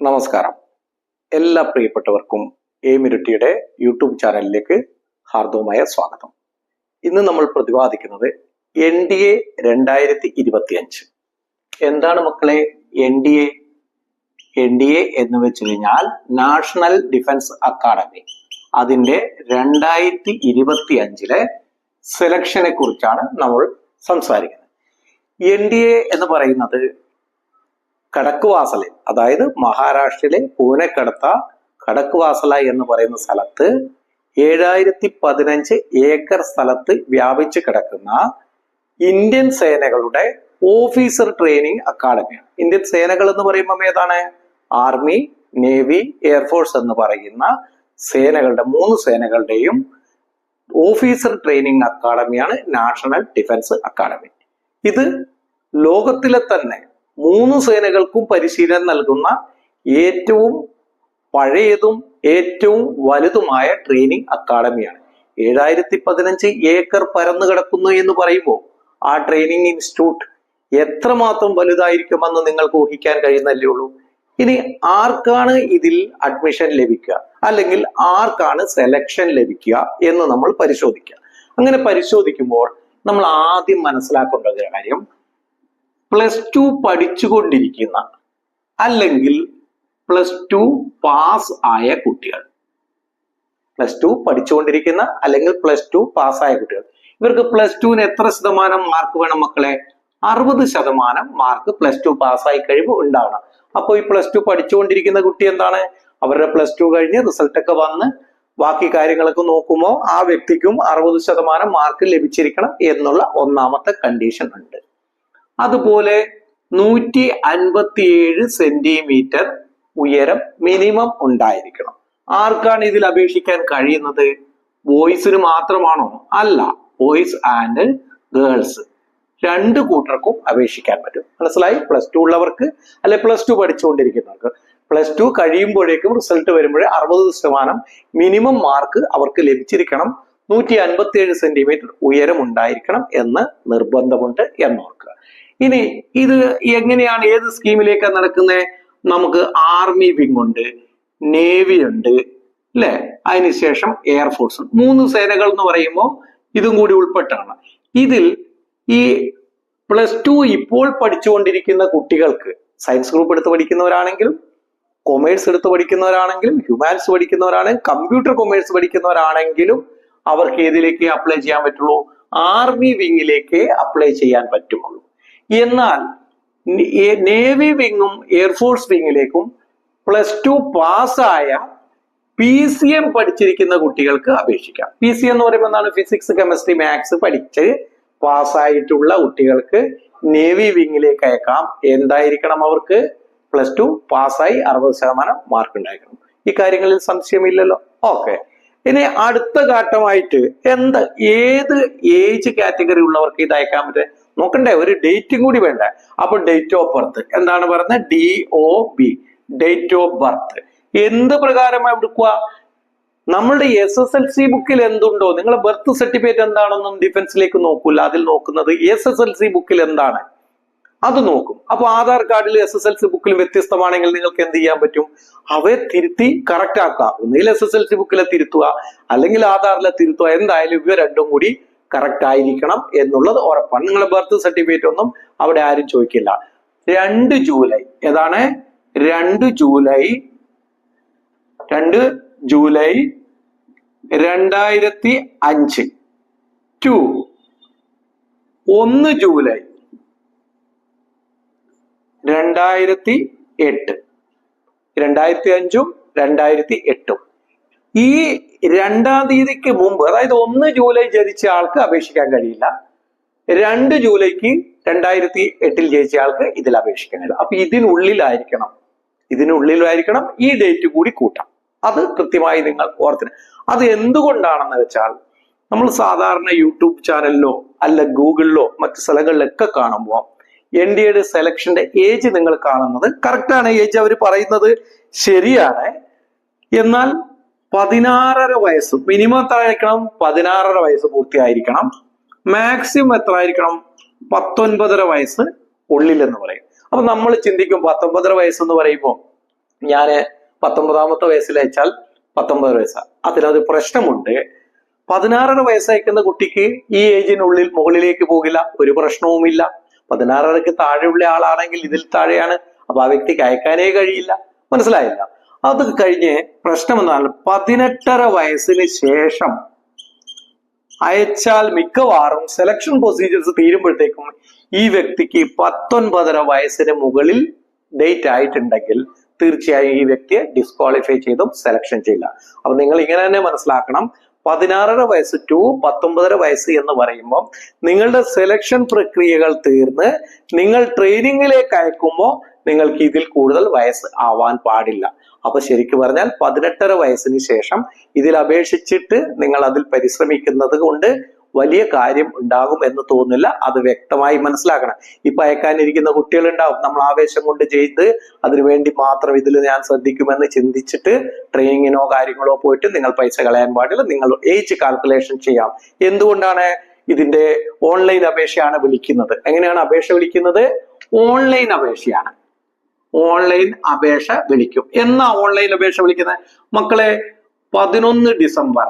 നമസ്കാരം. എല്ലാ പ്രിയപ്പെട്ടവർക്കും എമിരുട്ടിയുടെ യൂട്യൂബ് ചാനലിലേക്ക് ഹാർദവമായ സ്വാഗതം. ഇന്ന് നമ്മൾ പ്രതിപാദിക്കുന്നത് NDA 2025. എന്താണ് മക്കളെ NDA? NDA എന്ന് വെച്ച് കഴിഞ്ഞാൽ നാഷണൽ ഡിഫൻസ് അക്കാഡമി. അതിന്റെ 2025 സെലക്ഷനെ കുറിച്ചാണ് നമ്മൾ സംസാരിക്കുന്നത്. NDA എന്ന് പറയുന്നത് കടക്കുവാസല, അതായത് മഹാരാഷ്ട്രയിലെ പൂനെക്കടുത്ത കടക്കുവാസല എന്ന് പറയുന്ന സ്ഥലത്ത് 7015 ഏക്കർ സ്ഥലത്ത് വ്യാപിച്ചു കിടക്കുന്ന ഇന്ത്യൻ സേനകളുടെ ഓഫീസർ ട്രെയിനിങ് അക്കാഡമിയാണ്. ഇന്ത്യൻ സേനകൾ എന്ന് പറയുമ്പോൾ ഏതാണ്? ആർമി, നേവി, എയർഫോഴ്സ് എന്ന് പറയുന്ന സേനകളുടെ 3 സേനകളുടെയും ഓഫീസർ ട്രെയിനിങ് അക്കാഡമിയാണ് നാഷണൽ ഡിഫൻസ് അക്കാഡമി. ഇത് ലോകത്തിലെ തന്നെ 3 സേനകൾക്കും പരിശീലനം നൽകുന്ന ഏറ്റവും പഴയതും ഏറ്റവും വലുതുമായ ട്രെയിനിങ് അക്കാഡമിയാണ്. 7015 ഏക്കർ പരന്നു കിടക്കുന്നു എന്ന് പറയുമ്പോൾ ആ ട്രെയിനിങ് ഇൻസ്റ്റിറ്റ്യൂട്ട് എത്രമാത്രം വലുതായിരിക്കുമെന്ന് നിങ്ങൾക്ക് ഊഹിക്കാൻ കഴിയുന്നല്ലേ ഉള്ളൂ. ഇനി ആർക്കാണ് ഇതിൽ അഡ്മിഷൻ ലഭിക്കുക, അല്ലെങ്കിൽ ആർക്കാണ് സെലക്ഷൻ ലഭിക്കുക എന്ന് നമ്മൾ പരിശോധിക്കുക. അങ്ങനെ പരിശോധിക്കുമ്പോൾ നമ്മൾ ആദ്യം മനസ്സിലാക്കേണ്ട ഒരു കാര്യം, +2 പഠിച്ചുകൊണ്ടിരിക്കുന്ന അല്ലെങ്കിൽ +2 പാസ് ആയ കുട്ടികൾ, +2 പഠിച്ചുകൊണ്ടിരിക്കുന്ന അല്ലെങ്കിൽ +2 പാസ്സായ കുട്ടികൾ, ഇവർക്ക് +2ന് എത്ര ശതമാനം മാർക്ക് വേണം മക്കളെ? 60% മാർക്ക് +2 പാസ്സായി കഴിയുമ്പോൾ ഉണ്ടാവണം. അപ്പോൾ ഈ +2 പഠിച്ചുകൊണ്ടിരിക്കുന്ന കുട്ടി എന്താണ്, അവരുടെ +2 കഴിഞ്ഞ് റിസൾട്ട് ഒക്കെ വന്ന് ബാക്കി കാര്യങ്ങളൊക്കെ നോക്കുമ്പോൾ ആ വ്യക്തിക്കും 60% മാർക്ക് ലഭിച്ചിരിക്കണം എന്നുള്ള ഒന്നാമത്തെ കണ്ടീഷൻ ഉണ്ട്. അതുപോലെ 157 സെന്റിമീറ്റർ ഉയരം മിനിമം ഉണ്ടായിരിക്കണം. ആർക്കാണ് ഇതിൽ അപേക്ഷിക്കാൻ കഴിയുന്നത്? ബോയ്സിന് മാത്രമാണോ? അല്ല, ബോയ്സ് ആൻഡ് ഗേൾസ് 2 കൂട്ടർക്കും അപേക്ഷിക്കാൻ പറ്റും. മനസ്സിലായി? +2 ഉള്ളവർക്ക് അല്ലെ +2 പഠിച്ചുകൊണ്ടിരിക്കുന്നവർക്ക്. +2 കഴിയുമ്പോഴേക്കും റിസൾട്ട് വരുമ്പോഴേ 60% മിനിമം മാർക്ക് അവർക്ക് ലഭിച്ചിരിക്കണം. 157 സെന്റിമീറ്റർ ഉയരം ഉണ്ടായിരിക്കണം എന്ന് നിർബന്ധമുണ്ട് എന്നോർക്കുക. ഇനി ഇത് എങ്ങനെയാണ്, ഏത് സ്കീമിലേക്കാണ് നടക്കുന്നത്? നമുക്ക് ആർമി വിങ് ഉണ്ട്, നേവി ഉണ്ട്, അല്ലെ? അതിനുശേഷം എയർഫോഴ്സ്. 3 സേനകൾ എന്ന് പറയുമ്പോൾ ഇതും കൂടി ഉൾപ്പെട്ടാണ്. ഇതിൽ ഈ +2 ഇപ്പോൾ പഠിച്ചുകൊണ്ടിരിക്കുന്ന കുട്ടികൾക്ക് സയൻസ് ഗ്രൂപ്പ് എടുത്ത് പഠിക്കുന്നവരാണെങ്കിലും, കൊമേഴ്സ് എടുത്ത് പഠിക്കുന്നവരാണെങ്കിലും, ഹ്യൂമാനിറ്റീസ് പഠിക്കുന്നവരാണെങ്കിലും, കമ്പ്യൂട്ടർ കൊമേഴ്സ് പഠിക്കുന്നവരാണെങ്കിലും അവർക്ക് ഏതിലേക്ക് അപ്ലൈ ചെയ്യാൻ പറ്റുള്ളൂ? ആർമി വിങ്ങിലേക്ക് അപ്ലൈ ചെയ്യാൻ പറ്റുള്ളൂ. എന്നാൽ നേവി വിങ്ങും എയർഫോഴ്സ് വിങ്ങിലേക്കും +2 പാസ്സായ PCM പഠിച്ചിരിക്കുന്ന കുട്ടികൾക്ക് അപേക്ഷിക്കാം. PCM എന്ന് പറയുമ്പോൾ എന്താണ്? ഫിസിക്സ്, കെമിസ്ട്രി, മാത്സ് പഠിച്ച് പാസ്സായിട്ടുള്ള കുട്ടികൾക്ക് നേവി വിങ്ങിലേക്ക് അയക്കാം. എന്തായിരിക്കണം അവർക്ക്? +2 പാസ്സായി 60% മാർക്ക് ഉണ്ടായിരിക്കണം. ഈ കാര്യങ്ങളിൽ സംശയമില്ലല്ലോ. ഓക്കെ. ഇനി അടുത്ത ഘട്ടമായിട്ട് ഏത് ഏജ് കാറ്റഗറി ഉള്ളവർക്ക് ഇത് അയക്കാൻ പറ്റുക നോക്കണ്ടേ? ഒരു ഡേറ്റും കൂടി വേണ്ടേ? അപ്പൊ ഡേറ്റ് ഓഫ് ബർത്ത് എന്താണ് പറയുന്നത്? DOB, date of birth. എന്ത് പ്രകാരമായി എടുക്കുക? നമ്മളുടെ SSLC ബുക്കിൽ എന്തുണ്ടോ, നിങ്ങളെ ബർത്ത് സർട്ടിഫിക്കറ്റ് എന്താണെന്നും ഡിഫൻസിലേക്ക് നോക്കൂല. അതിൽ നോക്കുന്നത് SSLC ബുക്കിൽ എന്താണ് അത് നോക്കും. അപ്പൊ ആധാർ കാർഡിൽ SSLC ബുക്കിൽ വ്യത്യസ്തമാണെങ്കിൽ നിങ്ങൾക്ക് എന്ത് ചെയ്യാൻ പറ്റും? അവയെ തിരുത്തി കറക്റ്റ് ആക്കുക. ഒന്നുകിൽ SSLC ബുക്കിലെ തിരുത്തുക, അല്ലെങ്കിൽ ആധാറിലെ തിരുത്തുക. എന്തായാലും ഇവ രണ്ടും കൂടി കറക്റ്റ് ആയിരിക്കണം എന്നുള്ളത് ഉറപ്പാണ്. നിങ്ങളെ ബർത്ത് സർട്ടിഫിക്കറ്റ് ഒന്നും അവിടെ ആരും ചോദിക്കില്ല. 2 ജൂലൈ ഏതാണ്? 2 ജൂലൈ 2005 ടു 1 ജൂലൈ 2008. 2005ഉം 2008ഉം. ഈ 2-ാം തീയതിക്ക് മുമ്പ്, അതായത് 1 ജൂലൈ ജനിച്ച ആൾക്ക് അപേക്ഷിക്കാൻ കഴിയില്ല. 2 ജൂലൈക്ക് 2008 ജനിച്ച ആൾക്ക് ഇതിൽ അപേക്ഷിക്കാൻ കഴിയില്ല. അപ്പൊ ഇതിനുള്ളിലായിരിക്കണം ഈ ഡേറ്റ് കൂടി കൂട്ടാം. അത് കൃത്യമായി നിങ്ങൾ ഓർത്തിന്. അത് എന്തുകൊണ്ടാണെന്ന് വെച്ചാൽ, നമ്മൾ സാധാരണ യൂട്യൂബ് ചാനലിലോ അല്ല ഗൂഗിളിലോ മറ്റു സ്ഥലങ്ങളിലൊക്കെ കാണുമ്പോൾ NDAയുടെ സെലക്ഷന്റെ ഏജ് നിങ്ങൾ കാണുന്നത് കറക്റ്റാണ്. ഏജ് അവർ പറയുന്നത് ശരിയാണ്. എന്നാൽ 16.5 വയസ്സ് മിനിമം എത്ര ആയിരിക്കണം? 16.5 വയസ്സ് പൂർത്തിയായിരിക്കണം. മാക്സിമം എത്ര ആയിരിക്കണം? 19.5 വയസ്സ് ഉള്ളിൽ എന്ന് പറയും. അപ്പൊ നമ്മൾ ചിന്തിക്കും 19.5 വയസ്സ് എന്ന് പറയുമ്പോൾ ഞാന് 19ാമത്തെ വയസ്സിൽ അയച്ചാൽ 19 വയസ്സാണ്. അതിനൊരു പ്രശ്നമുണ്ട്. 16.5 വയസ്സയക്കുന്ന കുട്ടിക്ക് ഈ ഏജിനുള്ളിൽ മുകളിലേക്ക് പോകില്ല, ഒരു പ്രശ്നവുമില്ല. 16.5ക്ക് താഴെയുള്ള ആളാണെങ്കിൽ ഇതിൽ താഴെയാണ്, അപ്പൊ ആ വ്യക്തിക്ക് അയക്കാനേ കഴിയില്ല. മനസ്സിലായില്ല? അത് കഴിഞ്ഞ് പ്രശ്നം എന്നാൽ 18.5 വയസ്സിന് ശേഷം അയച്ചാൽ മിക്കവാറും സെലക്ഷൻ പ്രൊസീജിയേഴ്സ് തീരുമ്പോഴത്തേക്കും ഈ വ്യക്തിക്ക് 19.5 വയസ്സിന് മുകളിൽ ഡേറ്റ് ആയിട്ടുണ്ടെങ്കിൽ തീർച്ചയായും ഈ വ്യക്തിയെ ഡിസ്ക്വാളിഫൈ ചെയ്തും സെലക്ഷൻ ചെയ്യില്ല. അപ്പൊ നിങ്ങൾ ഇങ്ങനെ തന്നെ മനസ്സിലാക്കണം, 16.5 വയസ്സ് ടു 19.5 വയസ്സ് എന്ന് പറയുമ്പോൾ നിങ്ങളുടെ സെലക്ഷൻ പ്രക്രിയകൾ തീർന്ന് നിങ്ങൾ ട്രെയിനിങ്ങിലേക്ക് അയക്കുമ്പോൾ നിങ്ങൾക്ക് ഇതിൽ കൂടുതൽ വയസ്സ് ആവാൻ പാടില്ല. അപ്പൊ ശരിക്കും പറഞ്ഞാൽ 18.5 വയസ്സിന് ശേഷം ഇതിൽ അപേക്ഷിച്ചിട്ട് നിങ്ങൾ അതിൽ പരിശ്രമിക്കുന്നത് കൊണ്ട് വലിയ കാര്യം ഉണ്ടാകും എന്ന് തോന്നുന്നില്ല. അത് വ്യക്തമായി മനസ്സിലാക്കണം. ഇപ്പൊ അയക്കാനിരിക്കുന്ന കുട്ടികളുണ്ടാവും, നമ്മൾ ആവേശം കൊണ്ട് ചെയ്ത് അതിനുവേണ്ടി മാത്രം ഇതിൽ ഞാൻ ശ്രദ്ധിക്കുമെന്ന് ചിന്തിച്ചിട്ട് ട്രെയിനിങ്ങിനോ കാര്യങ്ങളോ പോയിട്ട് നിങ്ങൾ പൈസ കളയാൻ പാടില്ല. നിങ്ങൾ ഏജ് കാൽക്കുലേഷൻ ചെയ്യാം. എന്തുകൊണ്ടാണ്? ഇതിന്റെ ഓൺലൈൻ അപേക്ഷയാണ് വിളിക്കുന്നത്. എങ്ങനെയാണ് അപേക്ഷ വിളിക്കുന്നത്? ഓൺലൈൻ അപേക്ഷയാണ്. ഓൺലൈൻ അപേക്ഷ വിളിക്കും. എന്നാ ഓൺലൈൻ അപേക്ഷ വിളിക്കുന്നത്? മക്കളെ 11 ഡിസംബർ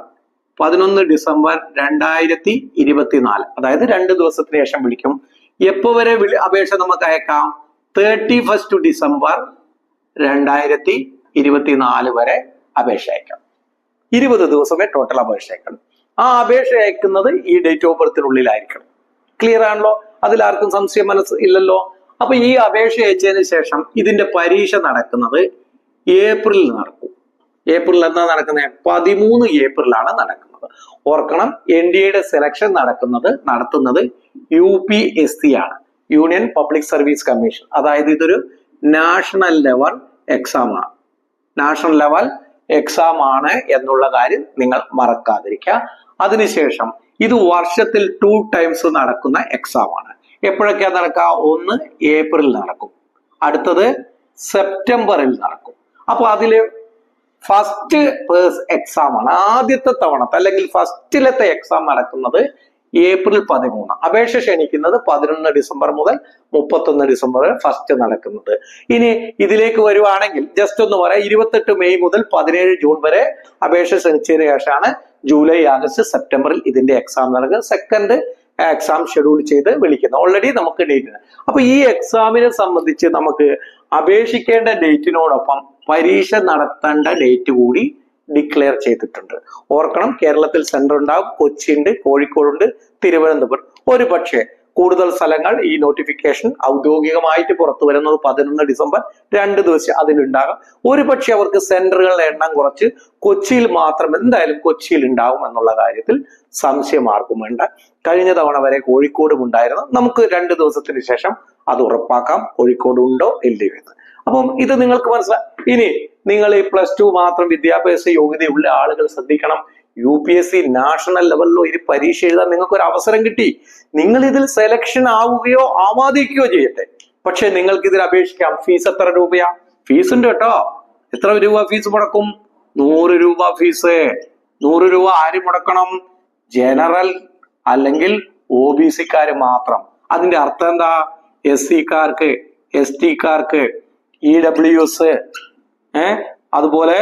2024, അതായത് 2 ദിവസത്തിന് ശേഷം വിളിക്കും. എപ്പോ വരെ അപേക്ഷ നമുക്ക് അയക്കാം? 31 ഡിസംബർ 2024 വരെ അപേക്ഷ അയക്കാം. 20 ദിവസമേ ടോട്ടൽ അപേക്ഷ അയക്കണം. ആ അപേക്ഷ അയക്കുന്നത് ഈ ഡേറ്റ് ഓഫ് ബർത്തിനുള്ളിലായിരിക്കണം. ക്ലിയർ ആണല്ലോ? അതിലാർക്കും സംശയം ഇല്ലല്ലോ? അപ്പൊ ഈ അപേക്ഷ അയച്ചതിന് ശേഷം ഇതിന്റെ പരീക്ഷ നടക്കുന്നത് ഏപ്രിലിൽ നടക്കും. ഏപ്രിൽ എന്നാ നടക്കുന്നത്? 13 ഏപ്രിലാണ് നടക്കുന്നത്. ഓർക്കണം, NDAയുടെ സെലക്ഷൻ നടത്തുന്നത് UPSC ആണ്, യൂണിയൻ പബ്ലിക് സർവീസ് കമ്മീഷൻ. അതായത് ഇതൊരു നാഷണൽ ലെവൽ എക്സാം ആണ്. നാഷണൽ ലെവൽ എക്സാം ആണ് എന്നുള്ള കാര്യം നിങ്ങൾ മറക്കാതിരിക്കുക. അതിനുശേഷം ഇത് വർഷത്തിൽ 2 ടൈംസ് നടക്കുന്ന എക്സാം ആണ്. എപ്പോഴൊക്കെയാ നടക്കുക? ഒന്ന് ഏപ്രിൽ നടക്കും, അടുത്തത് സെപ്റ്റംബറിൽ നടക്കും. അപ്പൊ അതില് ഫസ്റ്റ് എക്സാം ആണ്, ആദ്യത്തെ തവണത്തെ അല്ലെങ്കിൽ ഫസ്റ്റിലത്തെ എക്സാം നടക്കുന്നത് ഏപ്രിൽ 13. അപേക്ഷ ക്ഷണിക്കുന്നത് 11 ഡിസംബർ മുതൽ 31 ഡിസംബർ വരെ ഫസ്റ്റ് നടക്കുന്നത്. ഇനി ഇതിലേക്ക് വരുവാണെങ്കിൽ ജസ്റ്റ് ഒന്ന് പറയാം, 28 മെയ് മുതൽ 17 ജൂൺ വരെ അപേക്ഷ ക്ഷണിച്ചതിന് ശേഷമാണ് ജൂലൈ, ആഗസ്റ്റ്, സെപ്റ്റംബറിൽ ഇതിന്റെ എക്സാം നടക്കുന്നത്. സെക്കൻഡ് എക്സാം ഷെഡ്യൂൾ ചെയ്ത് വിളിക്കുന്നത്. ഓൾറെഡി നമുക്ക് ഡേറ്റ് ഉണ്ട്. അപ്പൊ ഈ എക്സാമിനെ സംബന്ധിച്ച് നമുക്ക് അപേക്ഷിക്കേണ്ട ഡേറ്റിനോടൊപ്പം പരീക്ഷ നടത്തേണ്ട ഡേറ്റ് കൂടി ഡിക്ലെയർ ചെയ്തിട്ടുണ്ട്. ഓർക്കണം, കേരളത്തിൽ സെന്റർ ഉണ്ടാവും, കൊച്ചി ഉണ്ട്, കോഴിക്കോടുണ്ട്, തിരുവനന്തപുരം. ഒരു പക്ഷേ കൂടുതൽ സ്ഥലങ്ങൾ ഈ നോട്ടിഫിക്കേഷൻ ഔദ്യോഗികമായിട്ട് പുറത്തു വരുന്നത് 11 ഡിസംബർ 2 ദിവസം അതിലുണ്ടാകും. ഒരു പക്ഷെ അവർക്ക് സെന്ററുകളുടെ എണ്ണം കുറച്ച് കൊച്ചിയിൽ മാത്രം എന്തായാലും കൊച്ചിയിൽ ഉണ്ടാവും എന്നുള്ള കാര്യത്തിൽ സംശയം ആർക്കും വേണ്ട. കഴിഞ്ഞ തവണ വരെ കോഴിക്കോടും ഉണ്ടായിരുന്നു. നമുക്ക് 2 ദിവസത്തിന് ശേഷം അത് ഉറപ്പാക്കാം കോഴിക്കോട് ഉണ്ടോ ഇല്ലയോ എന്ന്. അപ്പം ഇത് നിങ്ങൾക്ക് മനസ്സിലായി. ഇനി നിങ്ങൾ ഈ +2 മാത്രം വിദ്യാഭ്യാസ യോഗ്യതയുള്ള ആളുകൾ ശ്രദ്ധിക്കണം. UPSC നാഷണൽ ലെവലിലോ ഇത് പരീക്ഷ എഴുതാൻ നിങ്ങൾക്ക് ഒരു അവസരം കിട്ടി. നിങ്ങൾ ഇതിൽ സെലക്ഷൻ ആവുകയോ ആവാതിരിക്കുകയോ ചെയ്യട്ടെ, പക്ഷെ നിങ്ങൾക്ക് ഇതിൽ അപേക്ഷിക്കാം. ഫീസ് എത്ര രൂപയാ? ഫീസ് ഉണ്ട് കേട്ടോ. എത്ര രൂപ ഫീസ് മുടക്കും? 100 രൂപ ഫീസ്. 100 രൂപ ആര് മുടക്കണം? ജനറൽ അല്ലെങ്കിൽ OBC-ക്കാര് മാത്രം. അതിന്റെ അർത്ഥം എന്താ? SC-ക്കാർക്ക്, ST-ക്കാർക്ക്, EWS, അതുപോലെ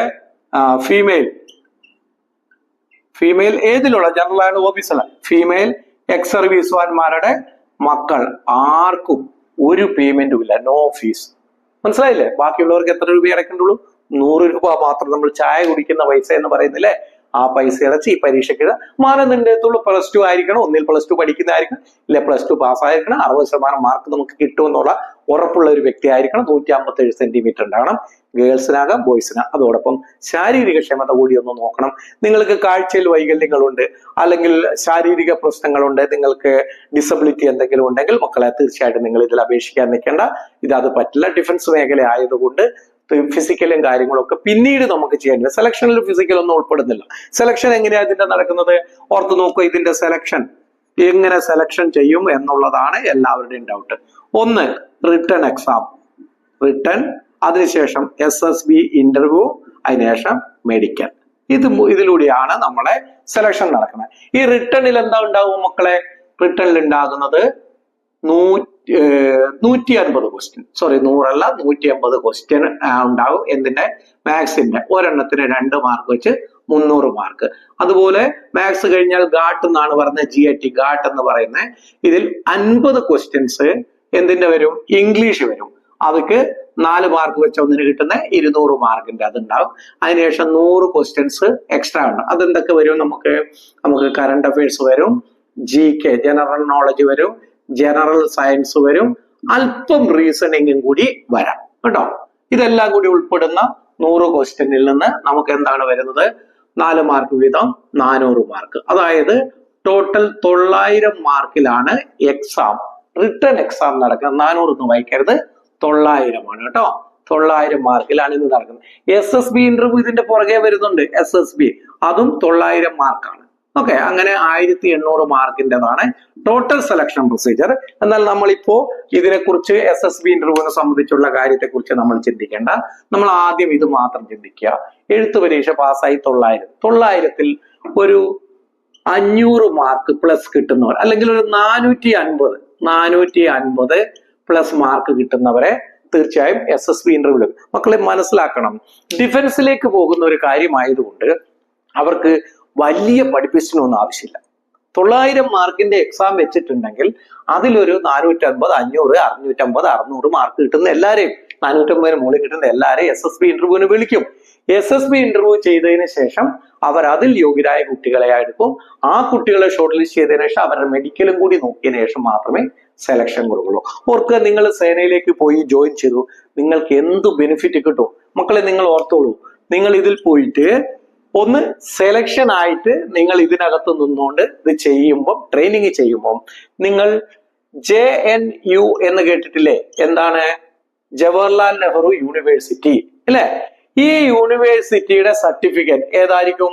ഫീമെയിൽ ഏതിലുള്ള ജനറൽ ആണ്, OBC അല്ല, ഫീമെയിൽ എക്സ് സർവീസ്മാന്മാരുടെ മക്കൾ ആർക്കും ഒരു പേയ്മെന്റും ഇല്ല, നോ ഫീസ്. മനസ്സിലായില്ലേ? ബാക്കിയുള്ളവർക്ക് എത്ര രൂപ അടയ്ക്കേണ്ടുള്ളൂ? 100 രൂപ മാത്രം. നമ്മൾ ചായ കുടിക്കുന്ന പൈസ എന്ന് പറയുന്നില്ലേ, ആ പൈസ അടച്ച് ഈ പരീക്ഷയ്ക്ക് മാനദണ്ഡത്തുള്ള +2 ആയിരിക്കണം. ഒന്നിൽ +2 പഠിക്കുന്നതായിരിക്കണം, ഇല്ല +2 പാസ്സായിരിക്കണം, 60% മാർക്ക് നമുക്ക് കിട്ടുമെന്നുള്ള ഉറപ്പുള്ള ഒരു വ്യക്തി ആയിരിക്കണം. 157 സെന്റിമീറ്റർ ഉണ്ടാകണം. ഗേൾസിനാകാം, ബോയ്സിനാകാം. അതോടൊപ്പം ശാരീരിക ക്ഷമത കൂടി ഒന്ന് നോക്കണം. നിങ്ങൾക്ക് കാഴ്ചയിൽ വൈകല്യങ്ങളുണ്ട്, അല്ലെങ്കിൽ ശാരീരിക പ്രശ്നങ്ങളുണ്ട്, നിങ്ങൾക്ക് ഡിസബിലിറ്റി എന്തെങ്കിലും ഉണ്ടെങ്കിൽ മക്കളെ തീർച്ചയായിട്ടും നിങ്ങൾ ഇതിൽ അപേക്ഷിക്കാൻ നിൽക്കേണ്ട. അത് പറ്റില്ല. ഡിഫൻസ് മേഖല ആയതുകൊണ്ട് ഫിസിക്കലും കാര്യങ്ങളൊക്കെ പിന്നീട് നമുക്ക് ചെയ്യേണ്ടത്. സെലക്ഷനിൽ ഫിസിക്കൽ ഒന്നും ഉൾപ്പെടുന്നില്ല. സെലക്ഷൻ എങ്ങനെയാ ഇതിന്റെ നടക്കുന്നത്? ഓർത്ത് നോക്കൂ. ഇതിന്റെ സെലക്ഷൻ എങ്ങനെ സെലക്ഷൻ ചെയ്യും എന്നുള്ളതാണ് എല്ലാവരുടെയും ഡൗട്ട്. ഒന്ന്, റിട്ടൺ എക്സാം, അതിനുശേഷം SSB ഇന്റർവ്യൂ, അതിനുശേഷം മെഡിക്കൽ. ഇതിലൂടെയാണ് നമ്മളെ സെലക്ഷൻ നടക്കുന്നത്. ഈ റിട്ടണിൽ എന്താ ഉണ്ടാവും മക്കളെ? റിട്ടണിൽ ഉണ്ടാകുന്നത് 150 ക്വസ്റ്റ്യൻ, സോറി 100 അല്ല 150 ക്വസ്റ്റ്യൻ ഉണ്ടാവും. എന്തിന്റെ? മാത്സിന്റെ. ഒരെണ്ണത്തിന് 2 മാർക്ക് വെച്ച് 300 മാർക്ക്. അതുപോലെ മാത്സ് കഴിഞ്ഞാൽ ഗാട്ട് എന്നാണ് പറയുന്നത്, GAT ഗാട്ട് എന്ന് പറയുന്നത്. ഇതിൽ 50 ക്വസ്റ്റ്യൻസ് എന്തിന്റെ വരും? ഇംഗ്ലീഷ് വരും. അവർക്ക് 4 മാർക്ക് വെച്ച ഒന്നിന് കിട്ടുന്ന 200 മാർക്കിന്റെ അതുണ്ടാവും. അതിനുശേഷം 100 ക്വസ്റ്റ്യൻസ് എക്സ്ട്രാ ഉണ്ട്. അതെന്തൊക്കെ വരും? നമുക്ക് കറണ്ട് അഫയേഴ്സ് വരും, GK ജനറൽ നോളജ് വരും, ജനറൽ സയൻസ് വരും, അല്പം റീസണിങ്ങും കൂടി വരാം കേട്ടോ. ഇതെല്ലാം കൂടി ഉൾപ്പെടുന്ന 100 ക്വസ്റ്റ്യനിൽ നിന്ന് നമുക്ക് എന്താണ് വരുന്നത്? 4 മാർക്ക് വീതം 400 മാർക്ക്. അതായത് ടോട്ടൽ 900 മാർക്കിലാണ് എക്സാം, റിട്ടേൺ എക്സാം നടക്കുന്നത്. 400 എന്ന് വായിക്കരുത്, 900 ആണ് കേട്ടോ. 900 മാർക്കിലാണ് ഇന്ന് നടക്കുന്നത്. SSB ഇന്റർവ്യൂ ഇതിന്റെ പുറകെ വരുന്നുണ്ട്. SSB അതും 900 മാർക്കാണ്. ഓക്കെ, അങ്ങനെ 1800 മാർക്കിൻ്റെതാണ് ടോട്ടൽ സെലക്ഷൻ പ്രൊസീജിയർ. എന്നാൽ നമ്മളിപ്പോ ഇതിനെക്കുറിച്ച് SSB ഇന്റർവ്യൂവിനെ സംബന്ധിച്ചുള്ള കാര്യത്തെ കുറിച്ച് നമ്മൾ ചിന്തിക്കേണ്ട. നമ്മൾ ആദ്യം ഇത് മാത്രം ചിന്തിക്കുക. എഴുത്ത് പരീക്ഷ പാസ്സായി 900 ഒരു 500 മാർക്ക് പ്ലസ് കിട്ടുന്നവർ, അല്ലെങ്കിൽ ഒരു 450 പ്ലസ് മാർക്ക് കിട്ടുന്നവരെ തീർച്ചയായും SSB ഇന്റർവ്യൂ. മക്കളെ മനസ്സിലാക്കണം, ഡിഫൻസിലേക്ക് പോകുന്ന ഒരു കാര്യമായതുകൊണ്ട് അവർക്ക് വലിയ പഠിപ്പിച്ചിനൊന്നും ആവശ്യമില്ല. 900 മാർക്കിന്റെ എക്സാം വെച്ചിട്ടുണ്ടെങ്കിൽ അതിലൊരു 450, 500, 650, 600 മാർക്ക് കിട്ടുന്ന എല്ലാരെയും, 450 മുകളിൽ കിട്ടുന്ന എല്ലാരെയും SSB ഇന്റർവ്യൂവിന് വിളിക്കും. SSB ഇന്റർവ്യൂ ചെയ്തതിന് ശേഷം അവർ അതിൽ യോഗ്യരായ കുട്ടികളെ എടുക്കും. ആ കുട്ടികളെ ഷോർട്ട് ലിസ്റ്റ് ചെയ്തതിനു ശേഷം അവരുടെ മെഡിക്കലും കൂടി നോക്കിയതിനു ശേഷം മാത്രമേ സെലക്ഷൻ കൊടുക്കുള്ളൂ. ഓർക്കുക, നിങ്ങൾ സേനയിലേക്ക് പോയി ജോയിൻ ചെയ്തു, നിങ്ങൾക്ക് എന്ത് ബെനിഫിറ്റ് കിട്ടും? മക്കളെ നിങ്ങൾ ഓർത്തോളൂ, നിങ്ങൾ ഇതിൽ പോയിട്ട് ഒന്ന് സെലക്ഷൻ ആയിട്ട് നിങ്ങൾ ഇതിനകത്ത് നിന്നുകൊണ്ട് ഇത് ചെയ്യുമ്പോൾ, ട്രെയിനിങ് ചെയ്യുമ്പോൾ നിങ്ങൾ JNU എന്ന് കേട്ടിട്ടില്ലേ? എന്താണ്? ജവഹർലാൽ നെഹ്റു യൂണിവേഴ്സിറ്റി അല്ലെ? ഈ യൂണിവേഴ്സിറ്റിയുടെ സർട്ടിഫിക്കറ്റ് ഏതായിരിക്കും?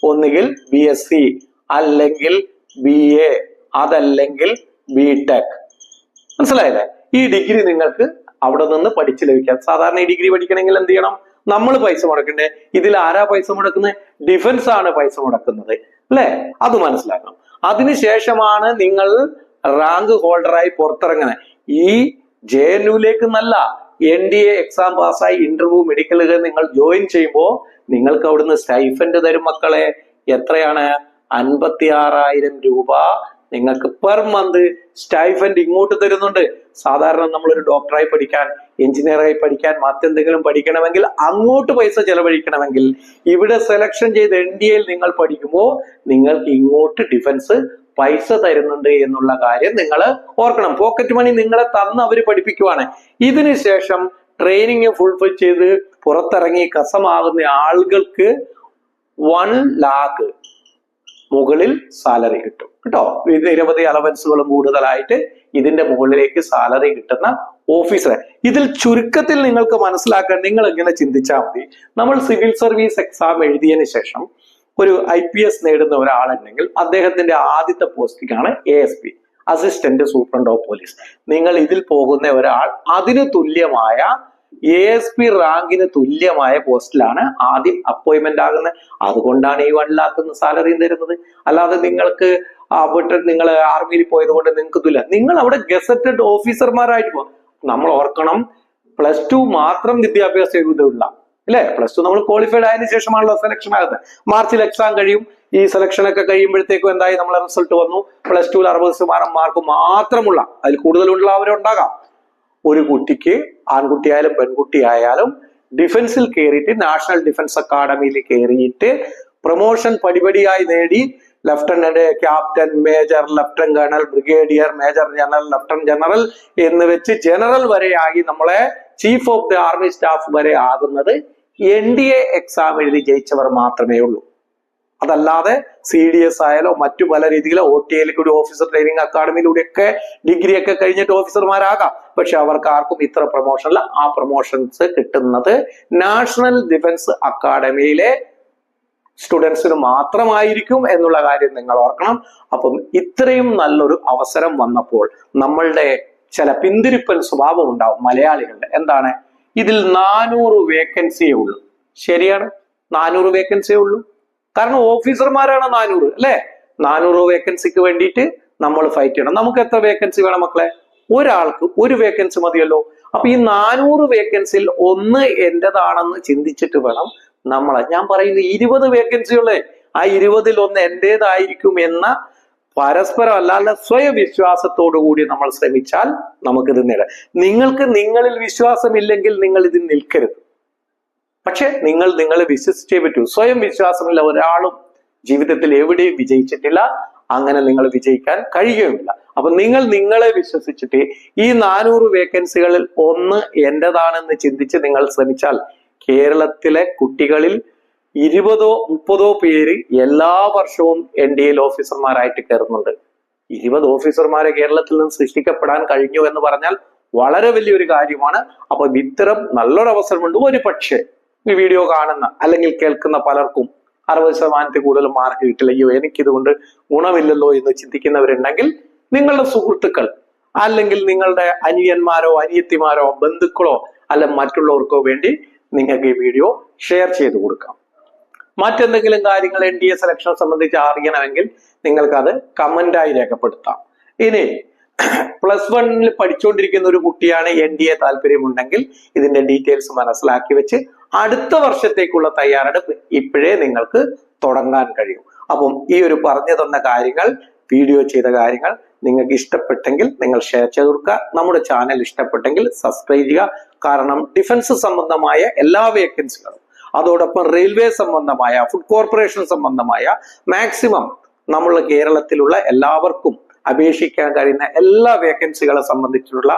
ഒന്നുകിൽ BSc, അല്ലെങ്കിൽ BA, അതല്ലെങ്കിൽ BTech. മനസ്സിലായില്ലേ? ഈ ഡിഗ്രി നിങ്ങൾക്ക് അവിടെ നിന്ന് പഠിച്ചു ലഭിക്കാം. സാധാരണ ഈ ഡിഗ്രി പഠിക്കണമെങ്കിൽ എന്ത് ചെയ്യണം? നമ്മൾ പൈസ മുടക്കണ്ടേ? ഇതിൽ ആരാ പൈസ മുടക്കുന്നത്? ഡിഫൻസ് ആണ് പൈസ മുടക്കുന്നത് അല്ലെ? അത് മനസ്സിലാക്കണം. അതിനുശേഷമാണ് നിങ്ങൾ റാങ്ക് ഹോൾഡറായി പുറത്തിറങ്ങുന്നത്. ഈ JNUലേക്ക് നല്ല NDA എക്സാം പാസ്സായി ഇന്റർവ്യൂ മെഡിക്കലുകൾ നിങ്ങൾ ജോയിൻ ചെയ്യുമ്പോൾ നിങ്ങൾക്ക് അവിടുന്ന് സ്റ്റൈഫൻഡ് തരും മക്കളെ. എത്രയാണ്? 56,000 രൂപ നിങ്ങൾക്ക് പെർ മന്ത് സ്റ്റൈഫൻഡ് ഇങ്ങോട്ട് തരുന്നുണ്ട്. സാധാരണ നമ്മളൊരു ഡോക്ടറായി പഠിക്കാൻ, എഞ്ചിനീയറായി പഠിക്കാൻ, മറ്റെന്തെങ്കിലും പഠിക്കണമെങ്കിൽ അങ്ങോട്ട് പൈസ ചെലവഴിക്കണമെങ്കിൽ ഇവിടെ സെലക്ഷൻ ചെയ്ത് NDAയിൽ നിങ്ങൾ പഠിക്കുമ്പോൾ നിങ്ങൾക്ക് ഇങ്ങോട്ട് ഡിഫൻസ് പൈസ തരുന്നുണ്ട് എന്നുള്ള കാര്യം നിങ്ങൾ ഓർക്കണം. പോക്കറ്റ് മണി നിങ്ങളെ തന്ന് അവർ പഠിപ്പിക്കുവാണ്. ഇതിനുശേഷം ട്രെയിനിങ് ഫുൾഫിൽ ചെയ്ത് പുറത്തിറങ്ങി കസമാകുന്ന ആളുകൾക്ക് 1 lakh മുകളിൽ സാലറി കിട്ടും കേട്ടോ. നിരവധി അലവൻസുകളും കൂടുതലായിട്ട് ഇതിന്റെ മുകളിലേക്ക് സാലറി കിട്ടുന്ന ഓഫീസർ. ഇതിൽ ചുരുക്കത്തിൽ നിങ്ങൾക്ക് മനസ്സിലാക്കാൻ നിങ്ങൾ എങ്ങനെ ചിന്തിച്ചാൽ മതി. നമ്മൾ സിവിൽ സർവീസ് എക്സാം എഴുതിയതിനു ശേഷം ഒരു IPS നേടുന്ന ഒരാളുണ്ടെങ്കിൽ അദ്ദേഹത്തിന്റെ ആദ്യത്തെ പോസ്റ്റിംഗാണ് ASP, assistant superintendent of police. നിങ്ങൾ ഇതിൽ പോകുന്ന ഒരാൾ അതിന് തുല്യമായ ASP റാങ്കിന് തുല്യമായ പോസ്റ്റിലാണ് ആദ്യം അപ്പോയിന്റ്മെന്റ് ആകുന്നത്. അതുകൊണ്ടാണ് ഈ 1 lakh സാലറിയും തരുന്നത്. അല്ലാതെ നിങ്ങൾക്ക് അവിടെ നിങ്ങൾ ആർമിയിൽ പോയത് കൊണ്ട് നിങ്ങൾക്ക് തുല്യ, നിങ്ങൾ അവിടെ ഗസറ്റഡ് ഓഫീസർമാരായിട്ട് പോകും. നമ്മൾ ഓർക്കണം, +2 മാത്രം വിദ്യാഭ്യാസ യോഗ്യതയുള്ള അല്ലെ? +2 നമ്മൾ ക്വാളിഫൈഡ് ആയതിനു ശേഷമാണല്ലോ സെലക്ഷൻ ആകുന്നത്. മാർച്ചിൽ എക്സാം കഴിയും. ഈ സെലക്ഷൻ ഒക്കെ കഴിയുമ്പോഴത്തേക്കും എന്തായി? നമ്മളെ റിസൾട്ട് വന്നു. +2 60% മാർക്ക് മാത്രമുള്ള, അതിൽ കൂടുതലുള്ളവരുണ്ടാകാം. ഒരു കുട്ടിക്ക്, ആൺകുട്ടിയായാലും പെൺകുട്ടിയായാലും, ഡിഫൻസിൽ കയറിയിട്ട് നാഷണൽ ഡിഫൻസ് അക്കാഡമിയിൽ കയറിയിട്ട് പ്രൊമോഷൻ പടിപടിയായി നേടി lieutenant, captain, major, lieutenant colonel, brigadier, major general, lieutenant general എന്ന് വെച്ച് ജനറൽ വരെയായി നമ്മളെ chief of the army staff വരെ ആകുന്നത് NDA എക്സാം എഴുതി ജയിച്ചവർ മാത്രമേ ഉള്ളൂ. അതല്ലാതെ CDS ആയാലോ മറ്റു പല രീതിയിലോ OTA കൂടി ഓഫീസർ ട്രെയിനിങ് അക്കാഡമിയിലൂടെയൊക്കെ ഡിഗ്രി ഒക്കെ കഴിഞ്ഞിട്ട് ഓഫീസർമാരാകാം. പക്ഷെ അവർക്ക് ആർക്കും ഇത്ര പ്രൊമോഷനല്ല. ആ പ്രൊമോഷൻസ് കിട്ടുന്നത് നാഷണൽ ഡിഫൻസ് അക്കാഡമിയിലെ സ്റ്റുഡൻസിന് മാത്രമായിരിക്കും എന്നുള്ള കാര്യം നിങ്ങൾ ഓർക്കണം. അപ്പം ഇത്രയും നല്ലൊരു അവസരം വന്നപ്പോൾ നമ്മളുടെ ചില പിന്തിരിപ്പൻ സ്വഭാവം ഉണ്ടാവും മലയാളികളുടെ. എന്താണ്? ഇതിൽ 400 വേക്കൻസിയേ ഉള്ളൂ. ശരിയാണ്, 400 വേക്കൻസിയേ ഉള്ളൂ. കാരണം ഓഫീസർമാരാണ് 400 അല്ലെ? 400 വേക്കൻസിക്ക് വേണ്ടിയിട്ട് നമ്മൾ ഫൈറ്റ് ചെയ്യണം. നമുക്ക് എത്ര വേക്കൻസി വേണം മക്കളെ? ഒരാൾക്ക് ഒരു വേക്കൻസി മതിയല്ലോ. അപ്പൊ ഈ 400 വേക്കൻസിയിൽ ഒന്ന് എന്റേതാണെന്ന് ചിന്തിച്ചിട്ട് വേണം ഞാൻ പറയുന്ന 20 വേക്കൻസികളെ ആ 20-ൽ ഒന്ന് എന്റേതായിരിക്കും എന്ന പരസ്പരം അല്ലാതെ സ്വയം വിശ്വാസത്തോടു കൂടി നമ്മൾ ശ്രമിച്ചാൽ നമുക്കിത് നേടാം. നിങ്ങൾക്ക് നിങ്ങളിൽ വിശ്വാസമില്ലെങ്കിൽ നിങ്ങൾ ഇതിൽ നിൽക്കരുത്. പക്ഷെ നിങ്ങളെ വിശ്വസിച്ചേ പറ്റൂ. സ്വയം വിശ്വാസമില്ല ഒരാളും ജീവിതത്തിൽ എവിടെയും വിജയിച്ചിട്ടില്ല. അങ്ങനെ നിങ്ങൾ വിജയിക്കാൻ കഴിയുകയുമില്ല. അപ്പൊ നിങ്ങളെ വിശ്വസിച്ചിട്ട് ഈ 400 വേക്കൻസികളിൽ ഒന്ന് എന്റേതാണെന്ന് ചിന്തിച്ച് നിങ്ങൾ ശ്രമിച്ചാൽ കേരളത്തിലെ കുട്ടികളിൽ 20-30 പേര് എല്ലാ വർഷവും NDA ഓഫീസർമാരായിട്ട് കയറുന്നുണ്ട്. 20 ഓഫീസർമാരെ കേരളത്തിൽ നിന്ന് സൃഷ്ടിക്കപ്പെടാൻ കഴിഞ്ഞു എന്ന് പറഞ്ഞാൽ വളരെ വലിയൊരു കാര്യമാണ്. അപ്പൊ ഇത്തരം നല്ലൊരു അവസരമുണ്ട്. ഒരു പക്ഷേ ഈ വീഡിയോ കാണുന്ന അല്ലെങ്കിൽ കേൾക്കുന്ന പലർക്കും 60% കൂടുതൽ മാർക്ക് കിട്ടില്ല, അയ്യോ എനിക്കിതുകൊണ്ട് ഗുണമില്ലല്ലോ എന്ന് ചിന്തിക്കുന്നവരുണ്ടെങ്കിൽ നിങ്ങളുടെ സുഹൃത്തുക്കൾ അല്ലെങ്കിൽ നിങ്ങളുടെ അനിയന്മാരോ അനിയത്തിമാരോ ബന്ധുക്കളോ അല്ല മറ്റുള്ളവർക്കോ വേണ്ടി നിങ്ങൾക്ക് ഈ വീഡിയോ ഷെയർ ചെയ്ത് കൊടുക്കാം. മറ്റെന്തെങ്കിലും കാര്യങ്ങൾ NDA സെലക്ഷൻ സംബന്ധിച്ച് അറിയണമെങ്കിൽ നിങ്ങൾക്കത് കമന്റായി രേഖപ്പെടുത്താം. ഇനി +1 പഠിച്ചുകൊണ്ടിരിക്കുന്ന ഒരു കുട്ടിയാണ് NDA താല്പര്യമുണ്ടെങ്കിൽ ഇതിന്റെ ഡീറ്റെയിൽസ് മനസ്സിലാക്കി വെച്ച് അടുത്ത വർഷത്തേക്കുള്ള തയ്യാറെടുപ്പ് ഇപ്പോഴേ നിങ്ങൾക്ക് തുടങ്ങാൻ കഴിയും. അപ്പം ഈ ഒരു പറഞ്ഞു തന്ന കാര്യങ്ങൾ, വീഡിയോ ചെയ്ത കാര്യങ്ങൾ നിങ്ങൾക്ക് ഇഷ്ടപ്പെട്ടെങ്കിൽ നിങ്ങൾ ഷെയർ ചെയ്ത് കൊടുക്കുക. നമ്മുടെ ചാനൽ ഇഷ്ടപ്പെട്ടെങ്കിൽ സബ്സ്ക്രൈബ് ചെയ്യുക. കാരണം ഡിഫൻസ് സംബന്ധമായ എല്ലാ വേക്കൻസികളും അതോടൊപ്പം റെയിൽവേ സംബന്ധമായ, ഫുഡ് കോർപ്പറേഷൻ സംബന്ധമായ മാക്സിമം നമ്മുടെ കേരളത്തിലുള്ള എല്ലാവർക്കും അപേക്ഷിക്കാൻ കഴിയുന്ന എല്ലാ വേക്കൻസികളെ സംബന്ധിച്ചുള്ള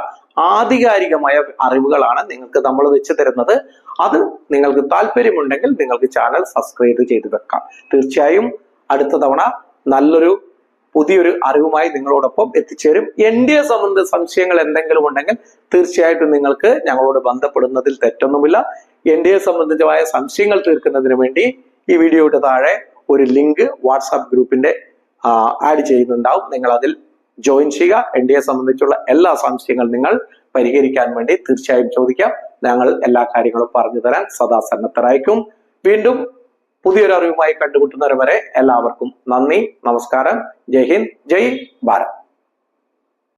ആധികാരികമായ അറിവുകളാണ് നിങ്ങൾക്ക് നമ്മൾ വെച്ച് തരുന്നത്. അത് നിങ്ങൾക്ക് താല്പര്യമുണ്ടെങ്കിൽ നിങ്ങൾക്ക് ചാനൽ സബ്സ്ക്രൈബ് ചെയ്ത് വെക്കാം. തീർച്ചയായും അടുത്ത തവണ നല്ലൊരു പുതിയൊരു അറിവുമായി നിങ്ങളോടൊപ്പം എത്തിച്ചേരും. NDA സംബന്ധിച്ച സംശയങ്ങൾ എന്തെങ്കിലും ഉണ്ടെങ്കിൽ തീർച്ചയായിട്ടും നിങ്ങൾക്ക് ഞങ്ങളോട് ബന്ധപ്പെടുന്നതിൽ തെറ്റൊന്നുമില്ല. NDA സംബന്ധിച്ചമായ സംശയങ്ങൾ തീർക്കുന്നതിന് വേണ്ടി ഈ വീഡിയോയുടെ താഴെ ഒരു ലിങ്ക് വാട്സാപ്പ് ഗ്രൂപ്പിന്റെ ആഡ് ചെയ്യുന്നുണ്ടാവും. നിങ്ങൾ അതിൽ ജോയിൻ ചെയ്യുക. NDA സംബന്ധിച്ചുള്ള എല്ലാ സംശയങ്ങളും നിങ്ങൾ പരിഹരിക്കാൻ വേണ്ടി തീർച്ചയായും ചോദിക്കാം. ഞങ്ങൾ എല്ലാ കാര്യങ്ങളും പറഞ്ഞു തരാൻ സദാ സന്നദ്ധരായിരിക്കും. വീണ്ടും പുതിയൊരു അറിവുമായി കണ്ടുമുട്ടുന്നവരെ എല്ലാവർക്കും നന്ദി, നമസ്കാരം. ജയ് ഹിന്ദ്, ജയ് ഭാരത്.